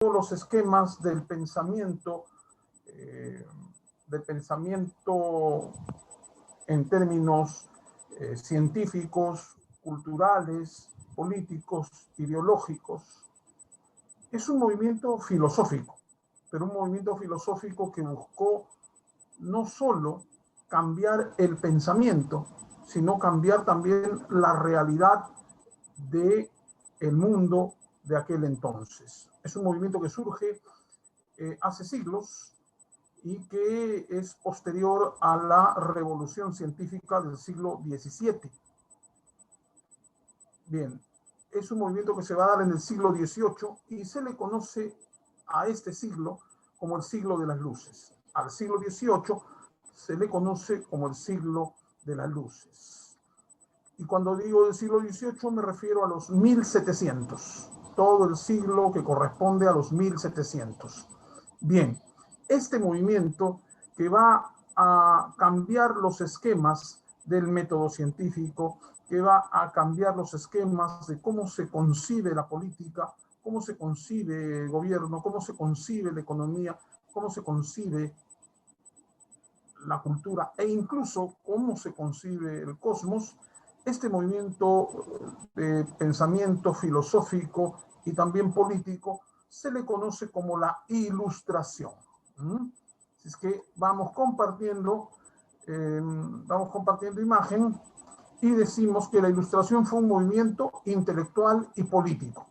los esquemas del pensamiento en términos científicos, culturales, políticos, ideológicos. Es un movimiento filosófico, pero un movimiento filosófico que buscó no solo cambiar el pensamiento, sino cambiar también la realidad del mundo de aquel entonces. Es un movimiento que surge hace siglos y que es posterior a la revolución científica del siglo XVII. Bien, es un movimiento que se va a dar en el siglo XVIII y se le conoce a este siglo como el siglo de las luces. Al siglo XVIII se le conoce como el siglo de las luces. Y cuando digo del siglo XVIII me refiero a los 1700, todo el siglo que corresponde a los 1700. Bien, este movimiento que va a cambiar los esquemas del método científico, que va a cambiar los esquemas de cómo se concibe la política, cómo se concibe el gobierno, cómo se concibe la economía, cómo se concibe la cultura e incluso cómo se concibe el cosmos. Este movimiento de pensamiento filosófico y también político se le conoce como la Ilustración. Así es que vamos compartiendo imagen y decimos que la Ilustración fue un movimiento intelectual y político.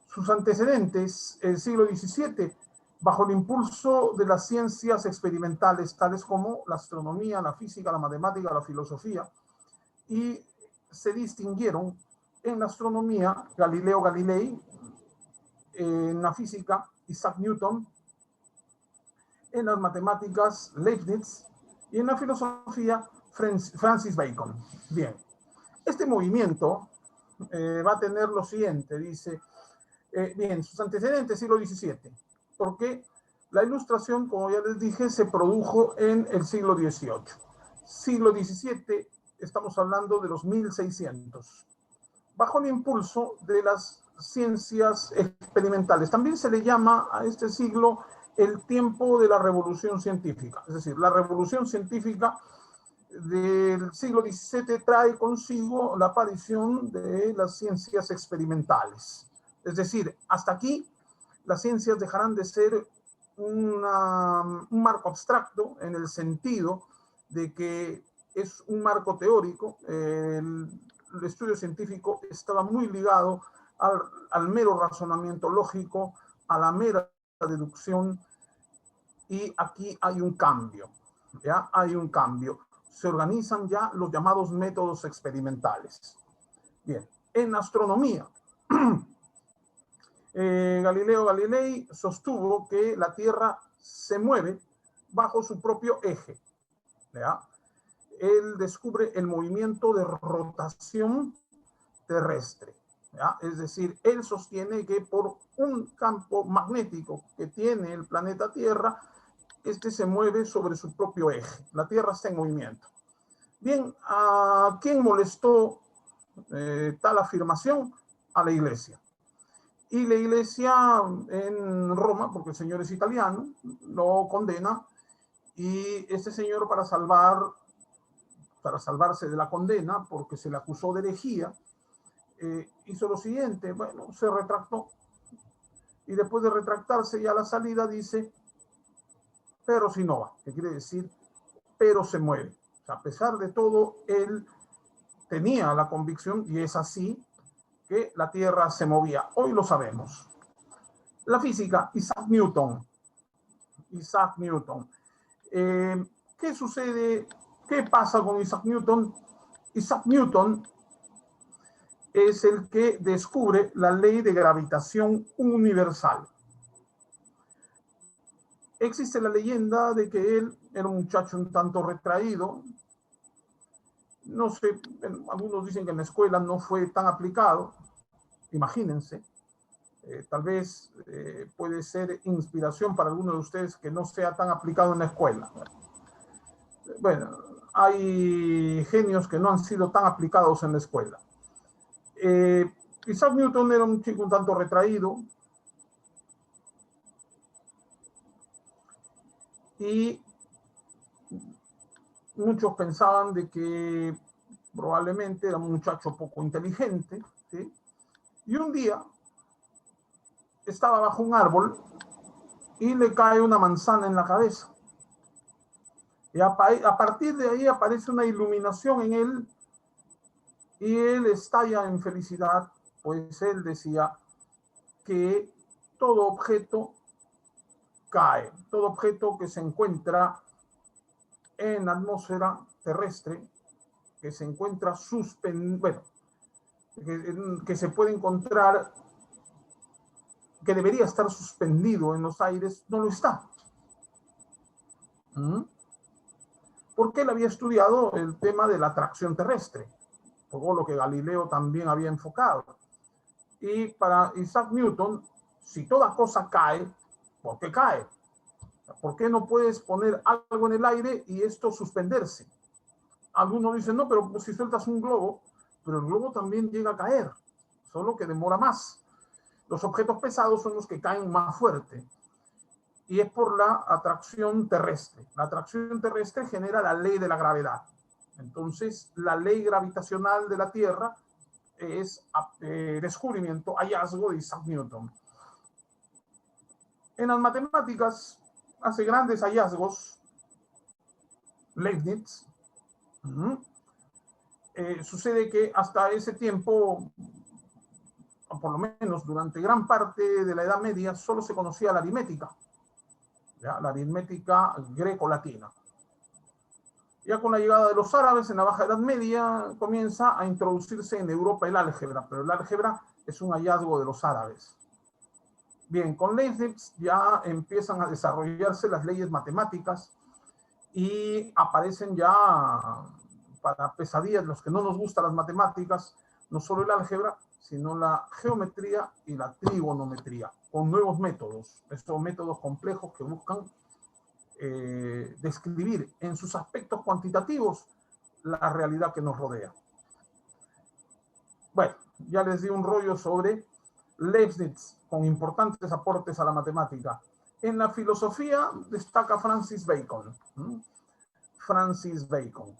Sus antecedentes, el siglo XVII, bajo el impulso de las ciencias experimentales, tales como la astronomía, la física, la matemática, la filosofía, y se distinguieron en la astronomía Galileo Galilei, en la física Isaac Newton, en las matemáticas Leibniz y en la filosofía Francis Bacon. Bien, este movimiento va a tener lo siguiente, dice, bien, sus antecedentes, siglo XVII, porque la Ilustración, como ya les dije, se produjo en el siglo XVIII. Siglo XVII, estamos hablando de los 1600, bajo el impulso de las ciencias experimentales. También se le llama a este siglo el tiempo de la revolución científica, es decir, la revolución científica del siglo XVII trae consigo la aparición de las ciencias experimentales. Es decir, hasta aquí las ciencias dejarán de ser un marco abstracto en el sentido de que es un marco teórico. El estudio científico estaba muy ligado al mero razonamiento lógico, a la mera deducción, y aquí hay un cambio, ¿ya? Hay un cambio. Se organizan ya los llamados métodos experimentales. Bien, en astronomía, Galileo Galilei sostuvo que la Tierra se mueve bajo su propio eje, ¿ya? Él descubre el movimiento de rotación terrestre, ¿ya? Es decir, él sostiene que por un campo magnético que tiene el planeta Tierra, este se mueve sobre su propio eje. La Tierra está en movimiento. Bien, ¿a quién molestó tal afirmación? A la Iglesia. Y la Iglesia en Roma, porque el señor es italiano, lo condena, y este señor para salvarse de la condena, porque se le acusó de herejía, hizo lo siguiente, bueno, se retractó. Y después de retractarse ya a la salida dice, pero si no va, que quiere decir, pero se mueve. O sea, a pesar de todo, él tenía la convicción, y es así, que la Tierra se movía. Hoy lo sabemos. La física, Isaac Newton. Isaac Newton. ¿Qué sucede? ¿Qué pasa con Isaac Newton? Isaac Newton es el que descubre la ley de gravitación universal. Existe la leyenda de que él era un muchacho un tanto retraído. No sé, algunos dicen que en la escuela no fue tan aplicado. Imagínense. Tal vez puede ser inspiración para algunos de ustedes que no sea tan aplicado en la escuela. Bueno, hay genios que no han sido tan aplicados en la escuela. Isaac Newton era un chico un tanto retraído, y muchos pensaban de que probablemente era un muchacho poco inteligente, ¿sí? Y un día estaba bajo un árbol y le cae una manzana en la cabeza. Y a partir de ahí aparece una iluminación en él y él estalla en felicidad, pues él decía que todo objeto cae, todo objeto que se encuentra en la atmósfera terrestre, que se encuentra suspendido, bueno, que se puede encontrar, que debería estar suspendido en los aires, no lo está. Porque él había estudiado el tema de la atracción terrestre, todo lo que Galileo también había enfocado. Y para Isaac Newton, si toda cosa cae, ¿por qué cae? ¿Por qué no puedes poner algo en el aire y esto suspenderse? Algunos dicen, no, pero si sueltas un globo, pero el globo también llega a caer, solo que demora más. Los objetos pesados son los que caen más fuerte. Y es por la atracción terrestre. La atracción terrestre genera la ley de la gravedad. Entonces, la ley gravitacional de la Tierra es descubrimiento, hallazgo de Isaac Newton. En las matemáticas hace grandes hallazgos Leibniz. Sucede que hasta ese tiempo, o por lo menos durante gran parte de la Edad Media, solo se conocía la aritmética, ¿ya? La aritmética greco-latina. Ya con la llegada de los árabes en la Baja Edad Media comienza a introducirse en Europa el álgebra, pero el álgebra es un hallazgo de los árabes. Bien, con Leibniz ya empiezan a desarrollarse las leyes matemáticas y aparecen ya, para pesadillas, los que no nos gustan las matemáticas, no solo el álgebra, sino la geometría y la trigonometría, con nuevos métodos, estos métodos complejos que buscan describir en sus aspectos cuantitativos la realidad que nos rodea. Bueno, ya les di un rollo sobre Leibniz, con importantes aportes a la matemática. En la filosofía destaca Francis Bacon. Francis Bacon.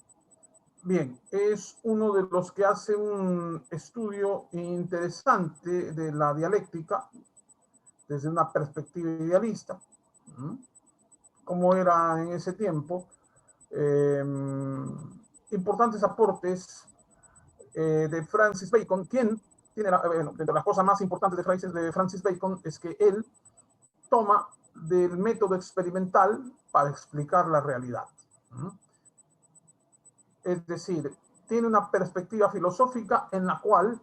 Bien, es uno de los que hace un estudio interesante de la dialéctica desde una perspectiva idealista. Como era en ese tiempo, importantes aportes de Francis Bacon, quien tiene, bueno, entre las cosas más importantes de Francis Bacon es que él toma del método experimental para explicar la realidad. Es decir, tiene una perspectiva filosófica en la cual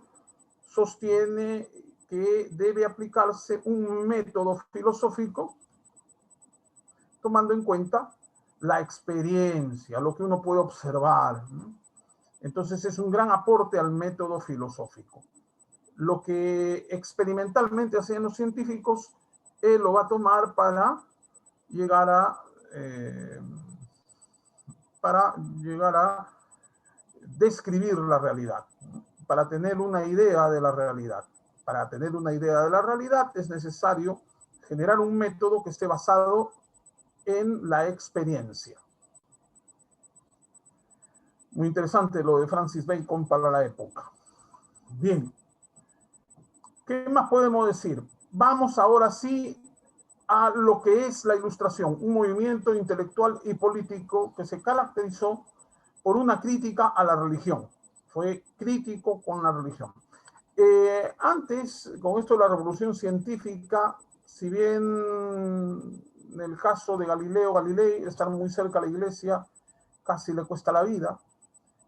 sostiene que debe aplicarse un método filosófico tomando en cuenta la experiencia, lo que uno puede observar. Entonces es un gran aporte al método filosófico. Lo que experimentalmente hacían los científicos, él lo va a tomar para llegar a describir la realidad, para tener una idea de la realidad. Para tener una idea de la realidad es necesario generar un método que esté basado en la experiencia. Muy interesante lo de Francis Bacon para la época. Bien. ¿Qué más podemos decir? Vamos ahora sí a lo que es la Ilustración, un movimiento intelectual y político que se caracterizó por una crítica a la religión. Fue crítico con la religión. Antes, con esto de la revolución científica, si bien en el caso de Galileo Galilei, estar muy cerca de la iglesia casi le cuesta la vida,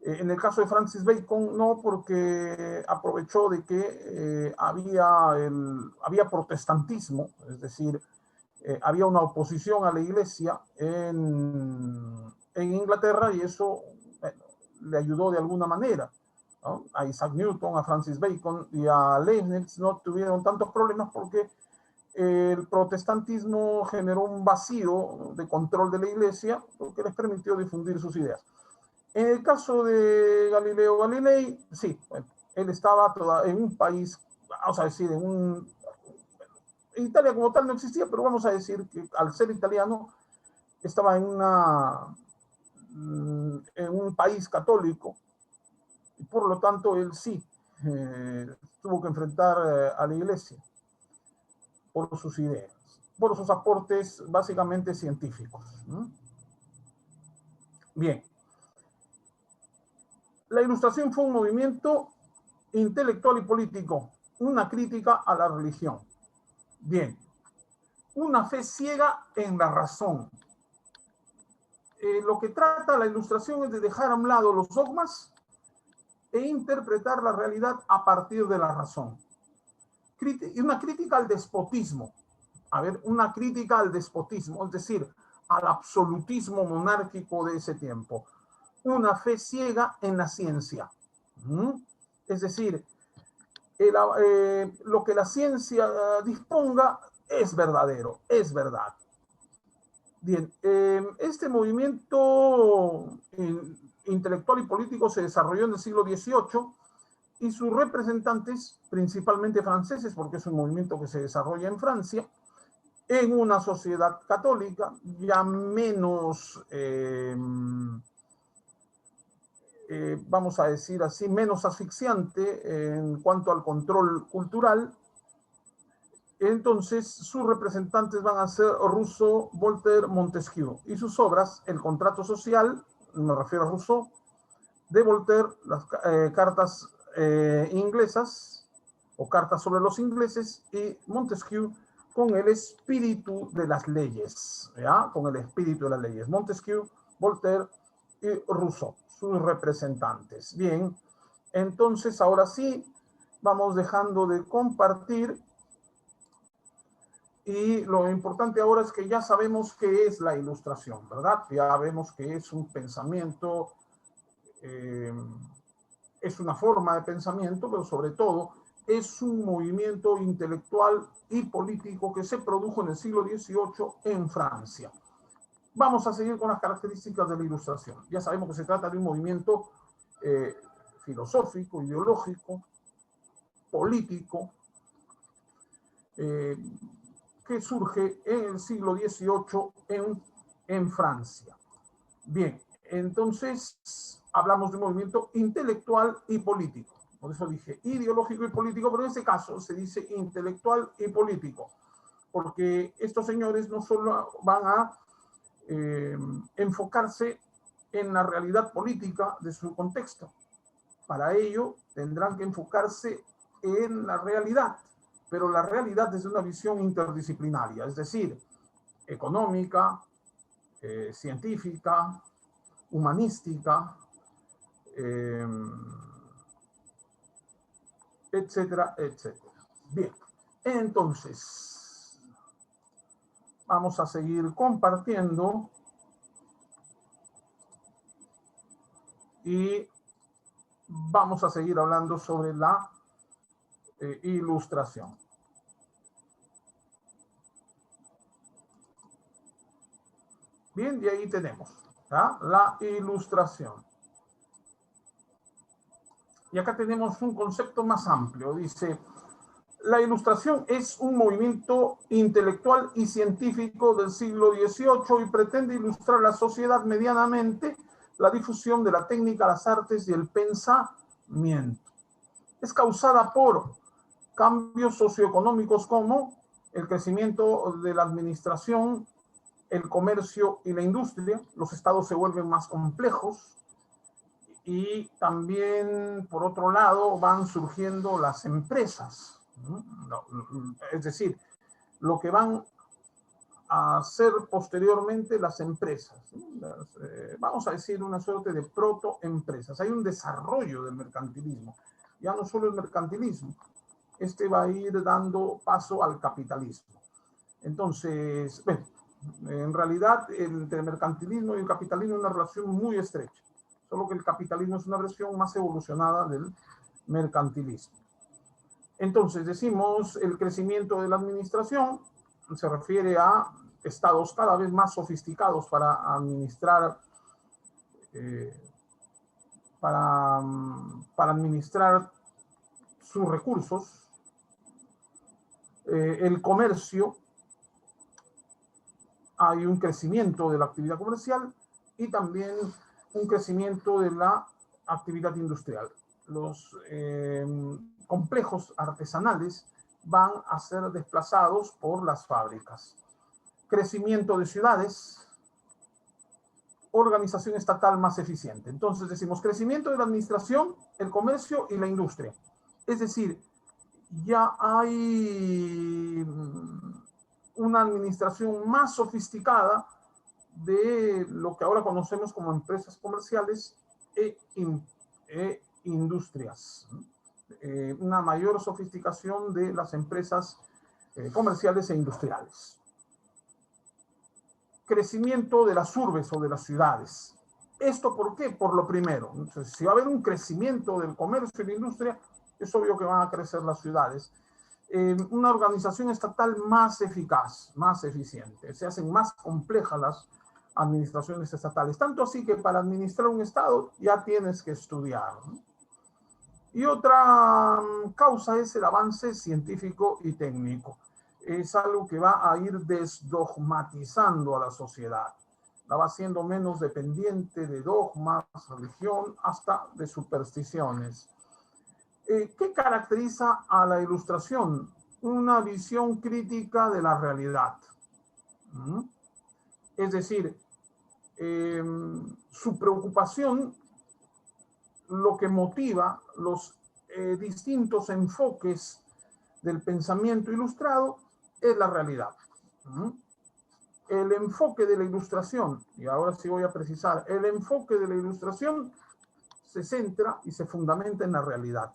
en el caso de Francis Bacon, no, porque aprovechó de que había protestantismo, es decir, había una oposición a la iglesia en Inglaterra y eso le ayudó de alguna manera, ¿no? A Isaac Newton, a Francis Bacon y a Leibniz no tuvieron tantos problemas porque el protestantismo generó un vacío de control de la iglesia porque les permitió difundir sus ideas. En el caso de Galileo Galilei, sí, él estaba en un país, vamos a decir, Italia como tal no existía, pero vamos a decir que al ser italiano estaba en un país católico, y por lo tanto él sí tuvo que enfrentar a la iglesia por sus ideas, por sus aportes básicamente científicos. Bien, la Ilustración fue un movimiento intelectual y político, una crítica a la religión. Bien, una fe ciega en la razón. Lo que trata la Ilustración es de dejar a un lado los dogmas e interpretar la realidad a partir de la razón. Una crítica al despotismo. A ver, una crítica al despotismo, es decir, al absolutismo monárquico de ese tiempo. Una fe ciega en la ciencia. Es decir, lo que la ciencia disponga es verdadero, es verdad. Bien, este movimiento intelectual y político se desarrolló en el siglo XVIII y sus representantes, principalmente franceses, porque es un movimiento que se desarrolla en Francia, en una sociedad católica ya menos, vamos a decir así, menos asfixiante en cuanto al control cultural. Entonces, sus representantes van a ser Rousseau, Voltaire, Montesquieu. Y sus obras, El contrato social, me refiero a Rousseau, de Voltaire, las cartas inglesas, o cartas sobre los ingleses, y Montesquieu con el espíritu de las leyes, ¿ya? Con el espíritu de las leyes. Montesquieu, Voltaire y Rousseau, sus representantes. Bien, entonces ahora sí, vamos dejando de compartir. Y lo importante ahora es que ya sabemos qué es la Ilustración, ¿verdad? Ya vemos que es un pensamiento, es una forma de pensamiento, pero sobre todo es un movimiento intelectual y político que se produjo en el siglo XVIII en Francia. Vamos a seguir con las características de la Ilustración. Ya sabemos que se trata de un movimiento filosófico, ideológico, político, que surge en el siglo XVIII en Francia. Bien, entonces hablamos de un movimiento intelectual y político. Por eso dije ideológico y político, pero en este caso se dice intelectual y político, porque estos señores no solo van a enfocarse en la realidad política de su contexto. Para ello tendrán que enfocarse en la realidad, pero la realidad desde una visión interdisciplinaria, es decir, económica, científica, humanística, etcétera, etcétera. Bien, entonces, vamos a seguir compartiendo y vamos a seguir hablando sobre la Ilustración. Bien, y ahí tenemos, ¿ya? La Ilustración. Y acá tenemos un concepto más amplio. Dice, la Ilustración es un movimiento intelectual y científico del siglo XVIII y pretende ilustrar la sociedad medianamente la difusión de la técnica, las artes y el pensamiento. Es causada por cambios socioeconómicos como el crecimiento de la administración, el comercio y la industria. Los estados se vuelven más complejos y también, por otro lado, van surgiendo las empresas. Es decir, lo que van a hacer posteriormente las empresas. Vamos a decir una suerte de protoempresas. Hay un desarrollo del mercantilismo. Ya no solo el mercantilismo, este va a ir dando paso al capitalismo. Entonces, bueno, en realidad entre el mercantilismo y el capitalismo hay una relación muy estrecha, solo que el capitalismo es una versión más evolucionada del mercantilismo. Entonces, decimos el crecimiento de la administración se refiere a estados cada vez más sofisticados para administrar para administrar sus recursos, el comercio hay un crecimiento de la actividad comercial y también un crecimiento de la actividad industrial. Los complejos artesanales van a ser desplazados por las fábricas. Crecimiento de ciudades, organización estatal más eficiente. Entonces decimos crecimiento de la administración, el comercio y la industria. Es decir, ya hay una administración más sofisticada de lo que ahora conocemos como empresas comerciales e industrias. Una mayor sofisticación de las empresas comerciales e industriales. Crecimiento de las urbes o de las ciudades. ¿Esto por qué? Por lo primero. Entonces, si va a haber un crecimiento del comercio y la industria, es obvio que van a crecer las ciudades. Una organización estatal más eficaz, más eficiente. Se hacen más complejas las administraciones estatales. Tanto así que para administrar un estado ya tienes que estudiar, ¿no? Y otra causa es el avance científico y técnico. Es algo que va a ir desdogmatizando a la sociedad. La va haciendo menos dependiente de dogmas, religión, hasta de supersticiones. ¿Qué caracteriza a la Ilustración? Una visión crítica de la realidad. Es decir, su preocupación, lo que motiva los distintos enfoques del pensamiento ilustrado es la realidad. El enfoque de la Ilustración, y ahora sí voy a precisar, el enfoque de la Ilustración se centra y se fundamenta en la realidad.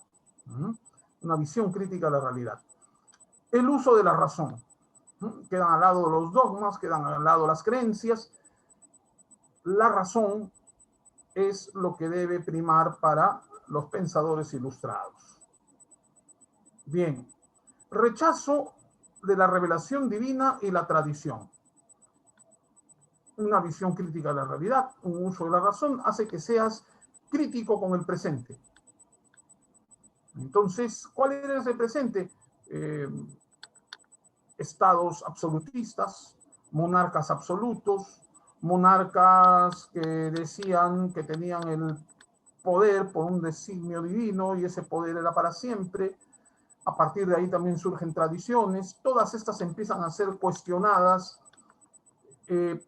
Una visión crítica de la realidad. El uso de la razón. Quedan al lado los dogmas, quedan al lado las creencias. La razón es lo que debe primar para los pensadores ilustrados. Bien, rechazo de la revelación divina y la tradición. Una visión crítica de la realidad, un uso de la razón, hace que seas crítico con el presente. Entonces, ¿cuál era ese presente? Estados absolutistas, monarcas absolutos, monarcas que decían que tenían el poder por un designio divino y ese poder era para siempre. A partir de ahí también surgen tradiciones. Todas estas empiezan a ser cuestionadas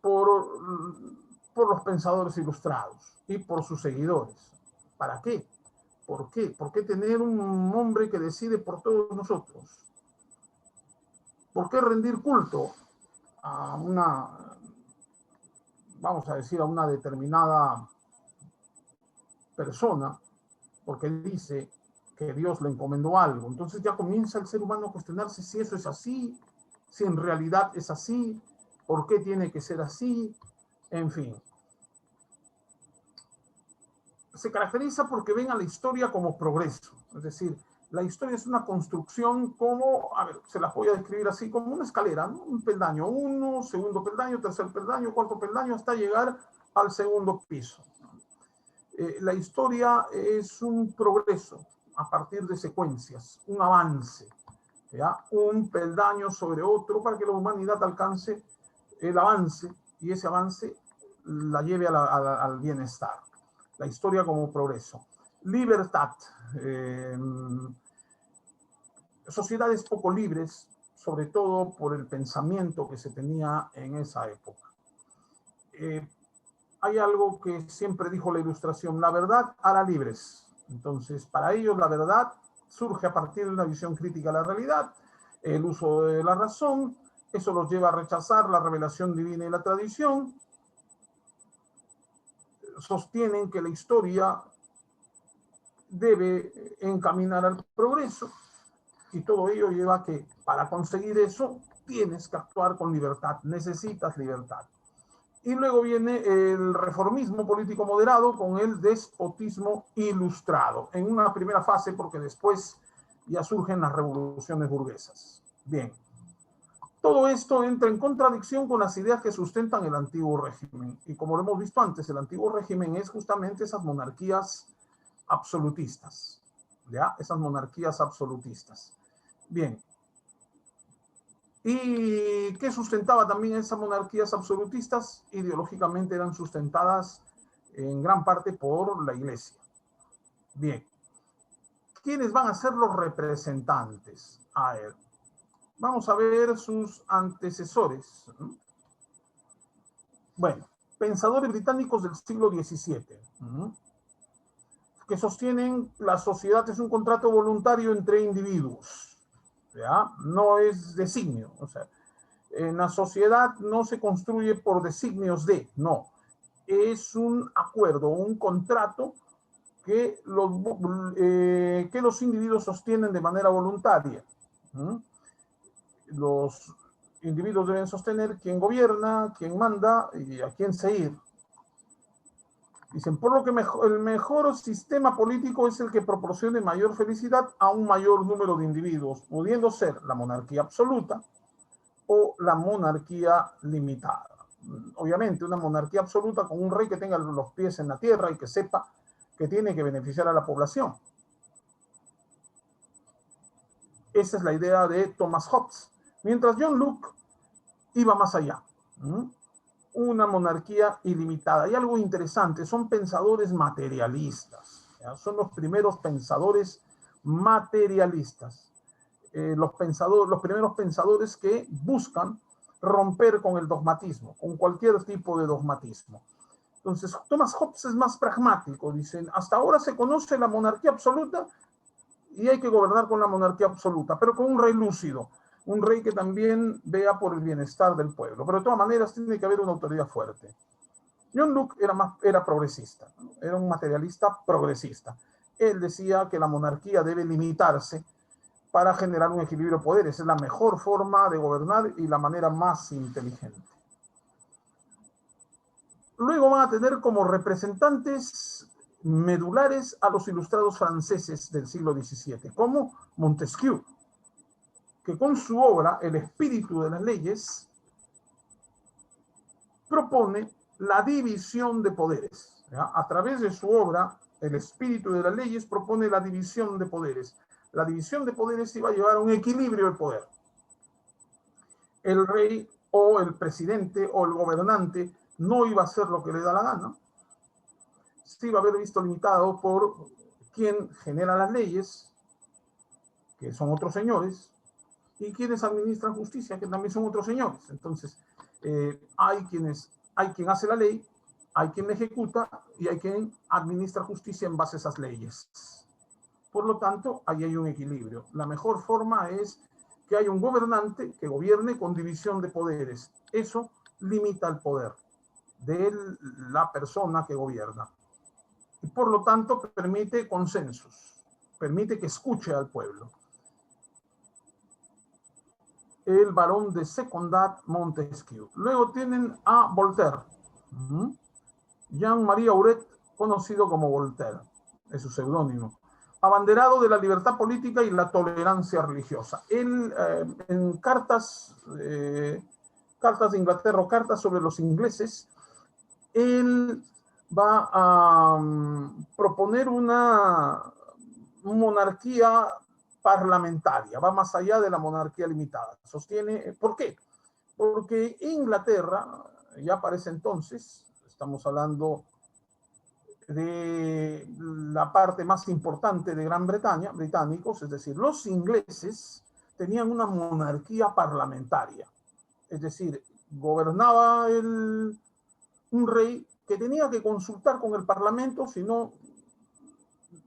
por los pensadores ilustrados y por sus seguidores. ¿Para qué? ¿Por qué? ¿Por qué tener un hombre que decide por todos nosotros? ¿Por qué rendir culto a una, vamos a decir, a una determinada persona? Porque dice que Dios le encomendó algo. Entonces ya comienza el ser humano a cuestionarse si eso es así, si en realidad es así, por qué tiene que ser así, en fin. Se caracteriza porque ven a la historia como progreso, es decir, la historia es una construcción como, a ver, se las voy a describir así, como una escalera, ¿no? Un peldaño 1, segundo peldaño, tercer peldaño, cuarto peldaño, hasta llegar al segundo piso. La historia es un progreso a partir de secuencias, un avance, ¿ya? Un peldaño sobre otro para que la humanidad alcance el avance y ese avance la lleve al bienestar. La historia como progreso. Libertad. Sociedades poco libres, sobre todo por el pensamiento que se tenía en esa época. Hay algo que siempre dijo la Ilustración: la verdad hará libres. Entonces, para ellos la verdad surge a partir de una visión crítica de la realidad, el uso de la razón. Eso los lleva a rechazar la revelación divina y la tradición. Sostienen que la historia debe encaminar al progreso, y todo ello lleva a que para conseguir eso tienes que actuar con libertad, necesitas libertad. Y luego viene el reformismo político moderado con el despotismo ilustrado, en una primera fase, porque después ya surgen las revoluciones burguesas. Bien, todo esto entra en contradicción con las ideas que sustentan el antiguo régimen. Y como lo hemos visto antes, el antiguo régimen es justamente esas monarquías absolutistas, ¿ya? Esas monarquías absolutistas. Bien. ¿Y qué sustentaba también esas monarquías absolutistas? Ideológicamente eran sustentadas en gran parte por la Iglesia. Bien, ¿quiénes van a ser los representantes? A ver, vamos a ver sus antecesores. Bueno, pensadores británicos del siglo XVII, que sostienen la sociedad es un contrato voluntario entre individuos, ¿ya? No es designio, o sea, en la sociedad no se construye por designios de, no, es un acuerdo, un contrato que los individuos sostienen de manera voluntaria. Los individuos deben sostener quién gobierna, quién manda y a quién seguir. Dicen, por lo que el mejor sistema político es el que proporcione mayor felicidad a un mayor número de individuos, pudiendo ser la monarquía absoluta o la monarquía limitada. Obviamente, una monarquía absoluta con un rey que tenga los pies en la tierra y que sepa que tiene que beneficiar a la población. Esa es la idea de Thomas Hobbes. Mientras John Locke iba más allá. Una monarquía ilimitada. Hay algo interesante, son pensadores materialistas. ¿Ya? Son los primeros pensadores materialistas. Los primeros pensadores que buscan romper con el dogmatismo, con cualquier tipo de dogmatismo. Entonces, Thomas Hobbes es más pragmático. Dicen, hasta ahora se conoce la monarquía absoluta y hay que gobernar con la monarquía absoluta, pero con un rey lúcido, un rey que también vea por el bienestar del pueblo. Pero de todas maneras tiene que haber una autoridad fuerte. John Locke era progresista, ¿no? Era un materialista progresista. Él decía que la monarquía debe limitarse para generar un equilibrio de poderes. Es la mejor forma de gobernar y la manera más inteligente. Luego van a tener como representantes medulares a los ilustrados franceses del siglo XVII, como Montesquieu, que con su obra El espíritu de las leyes propone la división de poderes. ¿Ya? A través de su obra El espíritu de las leyes propone la división de poderes. La división de poderes iba a llevar a un equilibrio de poder. El rey o el presidente o el gobernante no iba a hacer lo que le da la gana. Se iba a ver visto limitado por quien genera las leyes, que son otros señores, y quienes administran justicia, que también son otros señores. Entonces, hay quien hace la ley, hay quien la ejecuta y hay quien administra justicia en base a esas leyes. Por lo tanto, ahí hay un equilibrio. La mejor forma es que haya un gobernante que gobierne con división de poderes. Eso limita el poder de la persona que gobierna. Y por lo tanto, permite consensos, permite que escuche al pueblo. El barón de Secondat, Montesquieu. Luego tienen a Voltaire. Jean-Marie Auret, conocido como Voltaire, es su seudónimo. Abanderado de la libertad política y la tolerancia religiosa. Él, en cartas de Inglaterra o cartas sobre los ingleses, él va a proponer una monarquía parlamentaria, va más allá de la monarquía limitada. Sostiene, ¿por qué? Porque Inglaterra, ya para ese entonces, estamos hablando de la parte más importante de Gran Bretaña, británicos, es decir, los ingleses tenían una monarquía parlamentaria, es decir, gobernaba un rey que tenía que consultar con el parlamento, si no,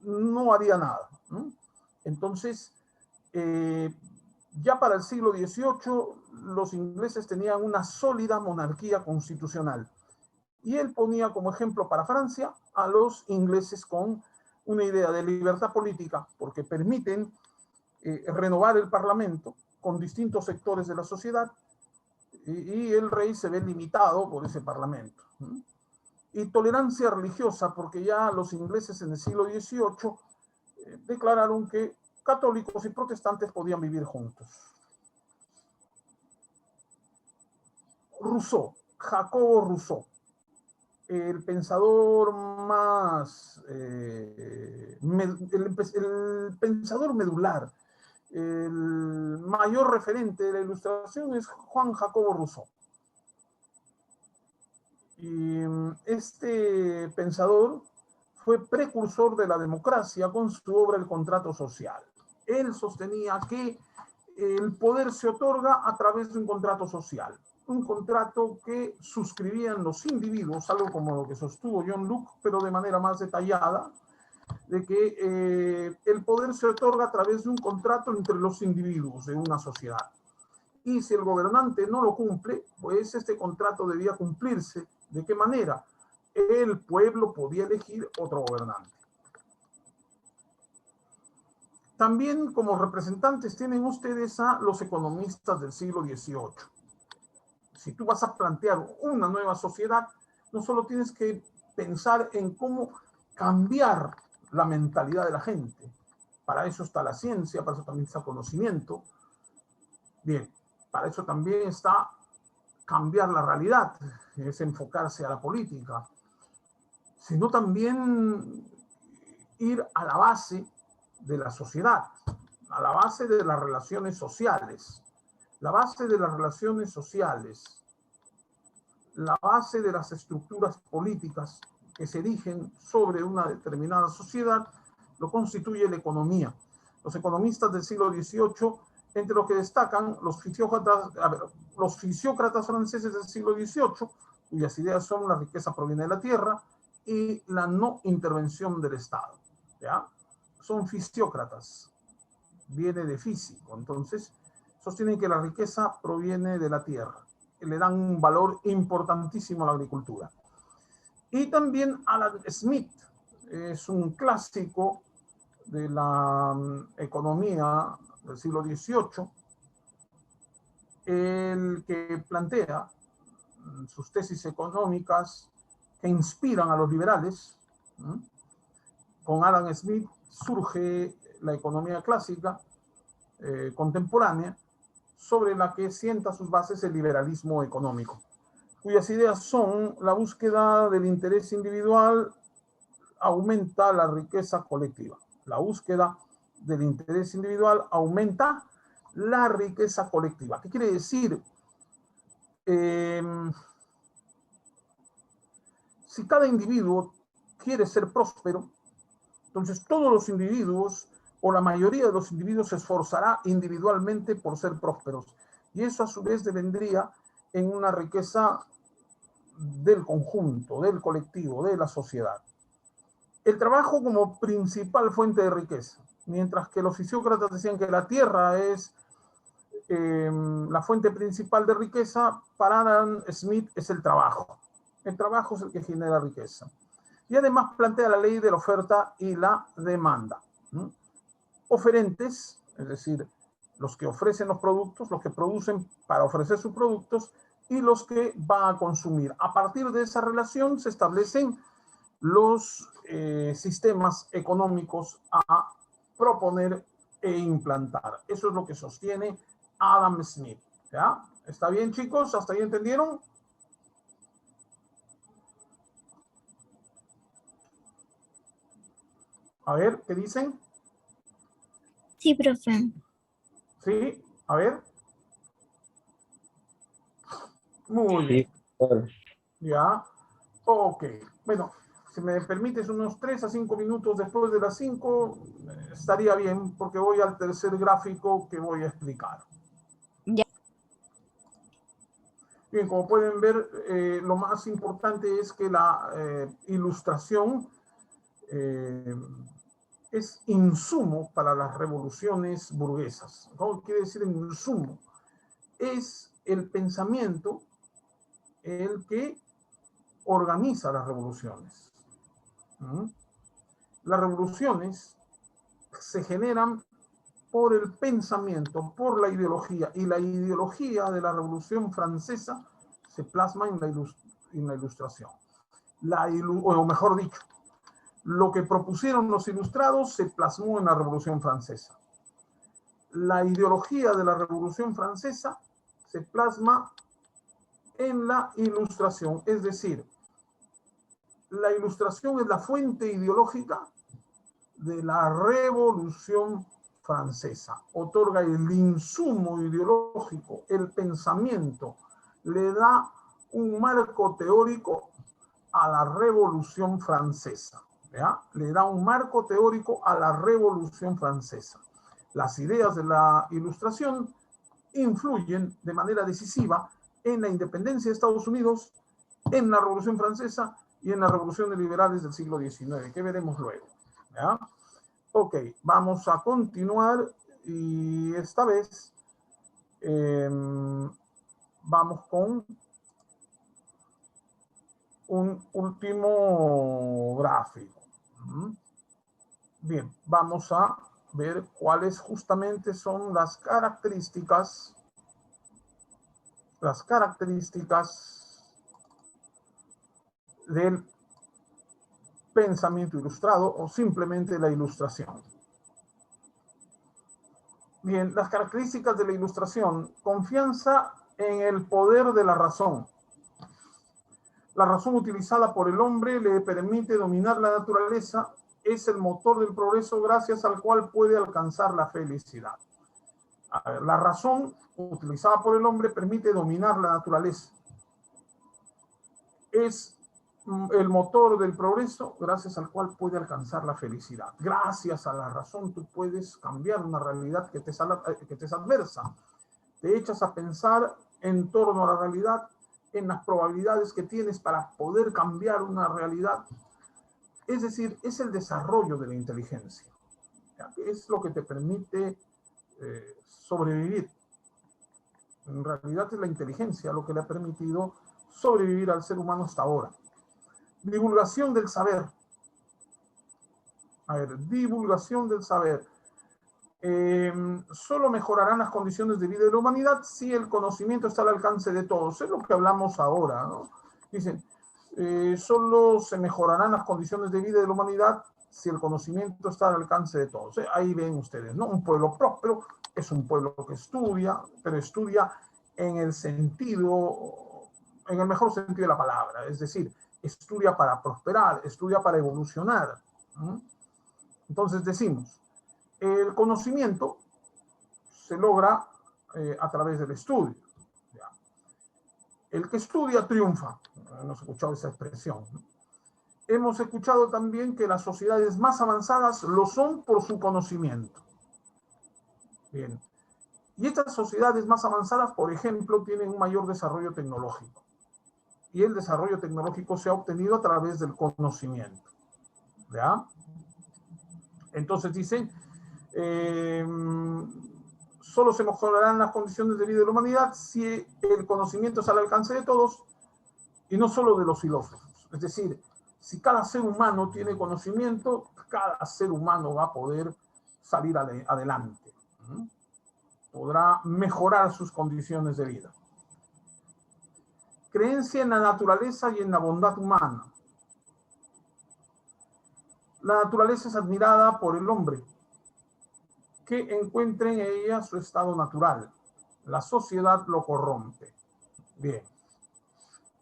no haría nada, ¿no? Entonces, ya para el siglo XVIII, los ingleses tenían una sólida monarquía constitucional. Y él ponía como ejemplo para Francia a los ingleses con una idea de libertad política, porque permiten renovar el parlamento con distintos sectores de la sociedad, y el rey se ve limitado por ese parlamento. Y tolerancia religiosa, porque ya los ingleses en el siglo XVIII declararon que católicos y protestantes podían vivir juntos. Rousseau, Jacobo Rousseau, el pensador más, el pensador medular, El mayor referente de la Ilustración es Juan Jacobo Rousseau. Y este pensador fue precursor de la democracia con su obra El contrato social. Él sostenía que el poder se otorga a través de un contrato social, un contrato que suscribían los individuos, algo como lo que sostuvo John Locke, pero de manera más detallada, de que el poder se otorga a través de un contrato entre los individuos de una sociedad. Y si el gobernante no lo cumple, pues este contrato debía cumplirse. ¿De qué manera? El pueblo podía elegir otro gobernante. También como representantes tienen ustedes a los economistas del siglo XVIII. Si tú vas a plantear una nueva sociedad, no solo tienes que pensar en cómo cambiar la mentalidad de la gente. Para eso está la ciencia, para eso también está el conocimiento. Bien, para eso también está cambiar la realidad, es enfocarse a la política, sino también ir a la base de la sociedad, a la base de las relaciones sociales. La base de las relaciones sociales, la base de las estructuras políticas que se erigen sobre una determinada sociedad, lo constituye la economía. Los economistas del siglo XVIII, entre los que destacan los fisiócratas franceses del siglo XVIII, cuyas ideas son la riqueza proviene de la tierra y la no intervención del Estado. ¿Ya? Son fisiócratas, viene de físico, entonces sostienen que la riqueza proviene de la tierra, le dan un valor importantísimo a la agricultura. Y también Adam Smith, es un clásico de la economía del siglo XVIII, el que plantea sus tesis económicas que inspiran a los liberales. Con Adam Smith surge la economía clásica contemporánea, sobre la que sienta sus bases el liberalismo económico, cuyas ideas son la búsqueda del interés individual aumenta la riqueza colectiva. La búsqueda del interés individual aumenta la riqueza colectiva. ¿Qué quiere decir? Si cada individuo quiere ser próspero, entonces todos los individuos o la mayoría de los individuos se esforzará individualmente por ser prósperos. Y eso a su vez devendría en una riqueza del conjunto, del colectivo, de la sociedad. El trabajo como principal fuente de riqueza, mientras que los fisiócratas decían que la tierra es la fuente principal de riqueza, para Adam Smith es el trabajo. El trabajo es el que genera riqueza. Y además plantea la ley de la oferta y la demanda. Oferentes, es decir, los que ofrecen los productos, los que producen para ofrecer sus productos, y los que van a consumir. A partir de esa relación se establecen los sistemas económicos a proponer e implantar. Eso es lo que sostiene Adam Smith. ¿Ya? ¿Está bien, chicos? ¿Hasta ahí entendieron? A ver, ¿qué dicen? Sí, profe. Sí, a ver. Muy bien. Claro. Ya. Ok. Bueno, si me permites unos 3 a 5 minutos después de las 5, estaría bien, porque voy al tercer gráfico que voy a explicar. Ya. Bien, como pueden ver, lo más importante es que la ilustración es insumo para las revoluciones burguesas. ¿No? Quiere decir insumo. Es el pensamiento el que organiza las revoluciones. Las revoluciones se generan por el pensamiento, por la ideología, y la ideología de la Revolución Francesa se plasma en la ilustración. O mejor dicho, lo que propusieron los ilustrados se plasmó en la Revolución Francesa. La ideología de la Revolución Francesa se plasma en la ilustración, es decir, la ilustración es la fuente ideológica de la Revolución francesa. Otorga el insumo ideológico, el pensamiento, le da un marco teórico a la Revolución Francesa. ¿Ya? Le da un marco teórico a la Revolución Francesa. Las ideas de la Ilustración influyen de manera decisiva en la independencia de Estados Unidos, en la Revolución Francesa y en las revoluciones liberales del siglo XIX, que veremos luego. ¿Ya? Ok, vamos a continuar y esta vez vamos con un último gráfico. Bien, vamos a ver cuáles justamente son las características del pensamiento ilustrado o simplemente la ilustración. Bien, las características de la ilustración: confianza en el poder de la razón. La razón utilizada por el hombre le permite dominar la naturaleza, es el motor del progreso gracias al cual puede alcanzar la felicidad. A ver, la razón utilizada por el hombre permite dominar la naturaleza. Es el motor del progreso gracias al cual puede alcanzar la felicidad. Gracias a la razón tú puedes cambiar una realidad que te es adversa. Te echas a pensar en torno a la realidad, en las probabilidades que tienes para poder cambiar una realidad. Es decir, es el desarrollo de la inteligencia. Es lo que te permite sobrevivir. En realidad es la inteligencia lo que le ha permitido sobrevivir al ser humano hasta ahora. Divulgación del saber. A ver, divulgación del saber. Solo mejorarán las condiciones de vida de la humanidad si el conocimiento está al alcance de todos. Es lo que hablamos ahora, ¿no? Dicen, solo se mejorarán las condiciones de vida de la humanidad si el conocimiento está al alcance de todos. Ahí ven ustedes, ¿no? Un pueblo próspero es un pueblo que estudia, pero estudia en el sentido, en el mejor sentido de la palabra, es decir, estudia para prosperar, estudia para evolucionar. Entonces decimos, el conocimiento se logra a través del estudio. ¿Ya? El que estudia triunfa. Hemos escuchado esa expresión, ¿no? Hemos escuchado también que las sociedades más avanzadas lo son por su conocimiento. Bien. Y estas sociedades más avanzadas, por ejemplo, tienen un mayor desarrollo tecnológico. Y el desarrollo tecnológico se ha obtenido a través del conocimiento. ¿Ya? Entonces dicen, solo se mejorarán las condiciones de vida de la humanidad si el conocimiento está al alcance de todos y no solo de los filósofos. Es decir, si cada ser humano tiene conocimiento, cada ser humano va a poder salir adelante. Podrá mejorar sus condiciones de vida. Creencia en la naturaleza y en la bondad humana. La naturaleza es admirada por el hombre, que encuentre en ella su estado natural. La sociedad lo corrompe. Bien.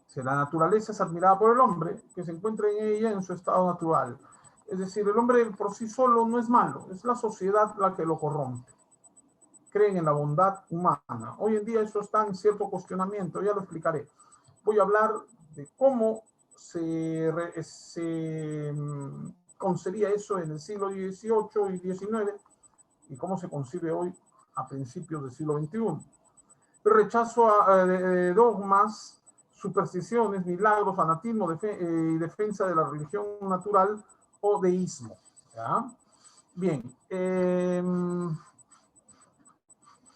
Si la naturaleza es admirada por el hombre, que se encuentra en ella en su estado natural. Es decir, el hombre por sí solo no es malo, es la sociedad la que lo corrompe. Creen en la bondad humana. Hoy en día eso está en cierto cuestionamiento, ya lo explicaré. Voy a hablar de cómo se concebía eso en el siglo XVIII y XIX y cómo se concibe hoy a principios del siglo XXI. Rechazo de dogmas, supersticiones, milagros, fanatismo y defensa de la religión natural o deísmo. ¿Ya? Bien.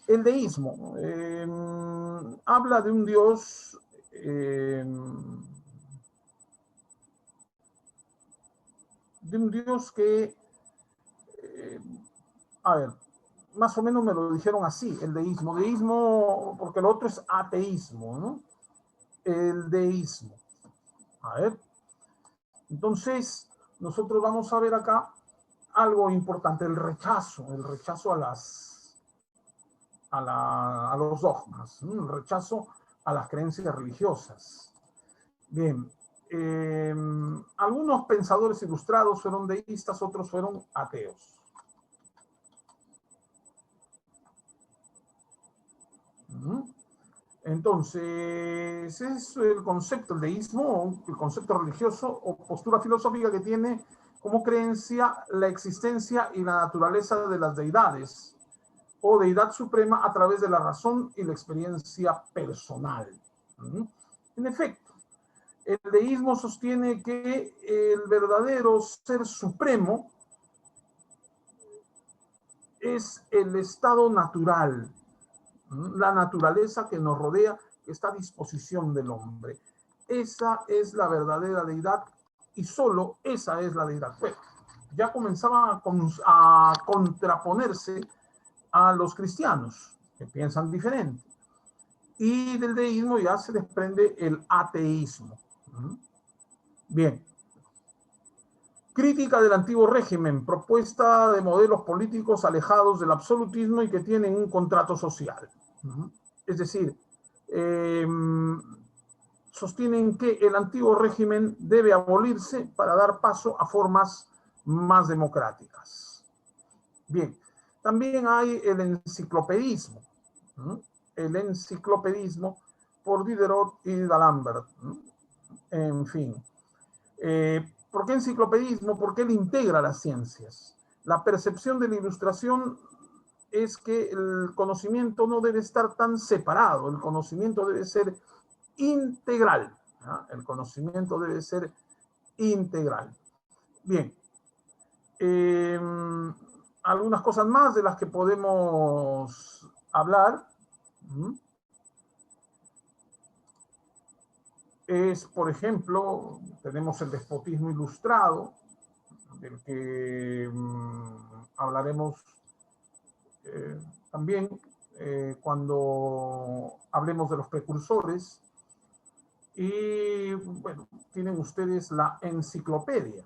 El deísmo habla de un Dios que, a ver, más o menos me lo dijeron así, el deísmo. Deísmo, porque lo otro es ateísmo, ¿no? El deísmo. A ver. Entonces, nosotros vamos a ver acá algo importante, el rechazo a los dogmas, ¿no? El rechazo a las creencias religiosas. Bien, algunos pensadores ilustrados fueron deístas, otros fueron ateos. Entonces, es el concepto, el deísmo, el concepto religioso o postura filosófica que tiene como creencia la existencia y la naturaleza de las deidades o deidad suprema a través de la razón y la experiencia personal. En efecto, el deísmo sostiene que el verdadero ser supremo es el estado natural, la naturaleza que nos rodea, que está a disposición del hombre. Esa es la verdadera deidad y solo esa es la deidad. Bueno, ya comenzaban a contraponerse a los cristianos, que piensan diferente. Y del deísmo ya se desprende el ateísmo. Bien. Crítica del antiguo régimen, propuesta de modelos políticos alejados del absolutismo y que tienen un contrato social. Es decir, sostienen que el antiguo régimen debe abolirse para dar paso a formas más democráticas. Bien, también hay el enciclopedismo. El enciclopedismo por Diderot y D'Alembert. En fin. ¿Por qué enciclopedismo? Porque él integra las ciencias. La percepción de la ilustración es que el conocimiento no debe estar tan separado, el conocimiento debe ser integral. ¿No? El conocimiento debe ser integral. Bien. Algunas cosas más de las que podemos hablar. Es, por ejemplo, tenemos el despotismo ilustrado, del que hablaremos también cuando hablemos de los precursores. Y bueno, tienen ustedes la enciclopedia,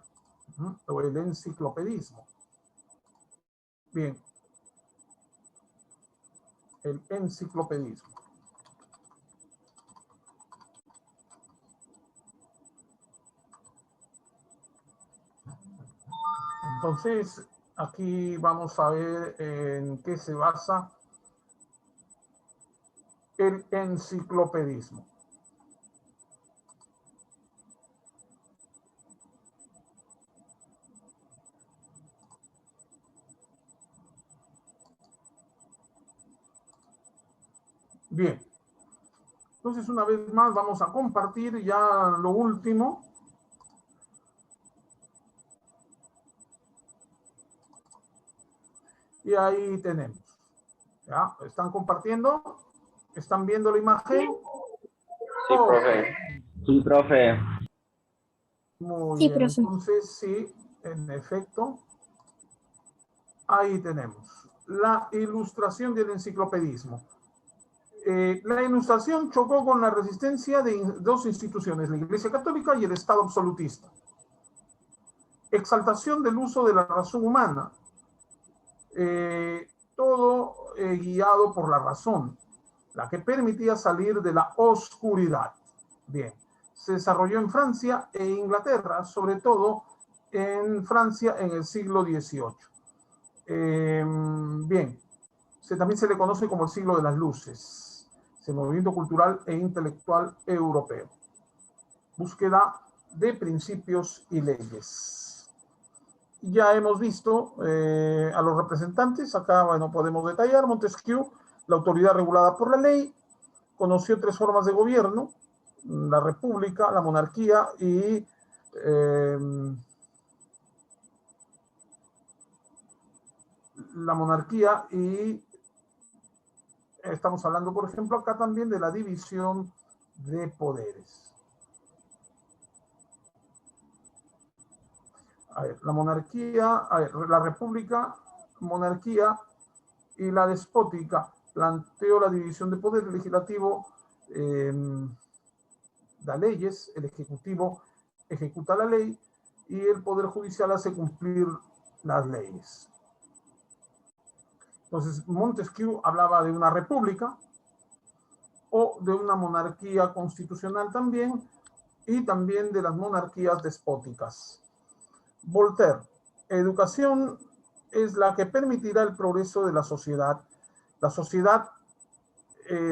o el enciclopedismo. Bien, el enciclopedismo. Entonces, aquí vamos a ver en qué se basa el enciclopedismo. Bien. Entonces, una vez más, vamos a compartir ya lo último. Y ahí tenemos. ¿Ya? ¿Están compartiendo? ¿Están viendo la imagen? Sí, profe. Sí, profe. Muy Sí, bien. profe. Entonces, sí, en efecto, ahí tenemos la ilustración del enciclopedismo. La ilustración chocó con la resistencia de dos instituciones, la Iglesia Católica y el Estado absolutista. Exaltación del uso de la razón humana, todo guiado por la razón, la que permitía salir de la oscuridad. Bien, se desarrolló en Francia e Inglaterra, sobre todo en Francia en el siglo XVIII. Bien, también se le conoce como el siglo de las luces, es el movimiento cultural e intelectual europeo. Búsqueda de principios y leyes. Ya hemos visto a los representantes, acá bueno, podemos detallar. Montesquieu, la autoridad regulada por la ley, conoció tres formas de gobierno: la república, la monarquía y estamos hablando, por ejemplo, acá también de la división de poderes. A ver, la monarquía, a ver, la república, monarquía y la despótica planteó la división de poder. El legislativo da leyes, el ejecutivo ejecuta la ley y el poder judicial hace cumplir las leyes. Entonces, Montesquieu hablaba de una república o de una monarquía constitucional también, y también de las monarquías despóticas. Voltaire, educación es la que permitirá el progreso de la sociedad. La sociedad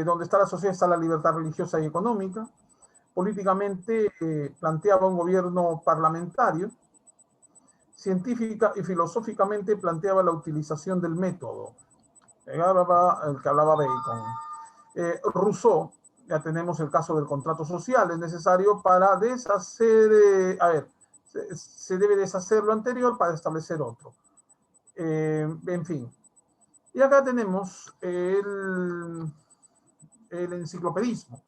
donde está la sociedad está la libertad religiosa y económica. Políticamente planteaba un gobierno parlamentario. Científica y filosóficamente planteaba la utilización del método. El que hablaba Bacon. Rousseau, ya tenemos el caso del contrato social, es necesario para deshacer, se debe deshacer lo anterior para establecer otro. En fin. Y acá tenemos el enciclopedismo,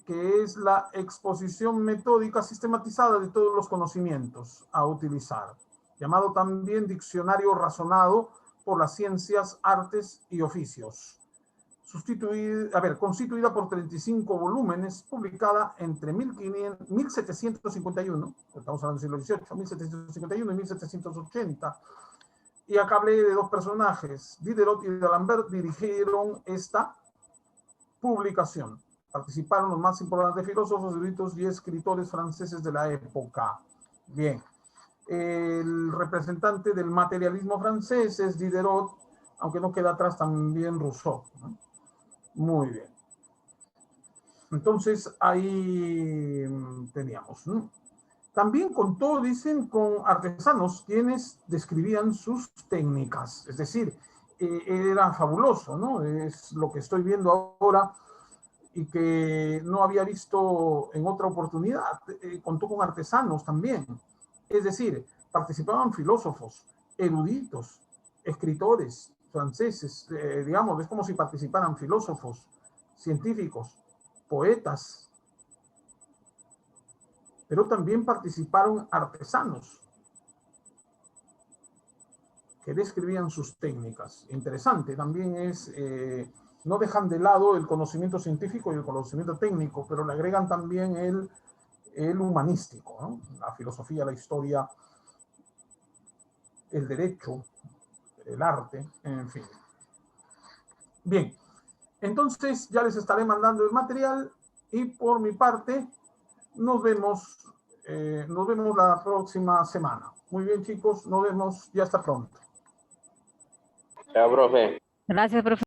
que es la exposición metódica sistematizada de todos los conocimientos a utilizar, llamado también diccionario razonado por las ciencias, artes y oficios. Constituida por 35 volúmenes, publicada entre 1751, estamos hablando del siglo XVIII, 1751 y 1780, y acá hablé de dos personajes, Diderot y D'Alembert, dirigieron esta publicación. Participaron los más importantes filósofos, eruditos y escritores franceses de la época. Bien, el representante del materialismo francés es Diderot, aunque no queda atrás también Rousseau, ¿no? Muy bien. Entonces, ahí teníamos, ¿no? También contó, dicen, con artesanos quienes describían sus técnicas. Es decir, era fabuloso, ¿no? Es lo que estoy viendo ahora y que no había visto en otra oportunidad. Contó con artesanos también. Es decir, participaban filósofos, eruditos, escritores franceses, digamos, es como si participaran filósofos, científicos, poetas, pero también participaron artesanos que describían sus técnicas. Interesante, también es, no dejan de lado el conocimiento científico y el conocimiento técnico, pero le agregan también el humanístico, ¿no? La filosofía, la historia, el derecho, el arte, en fin. Bien, entonces ya les estaré mandando el material y por mi parte nos vemos la próxima semana. Muy bien, chicos, nos vemos y hasta pronto. Chao, profe. Gracias, profe.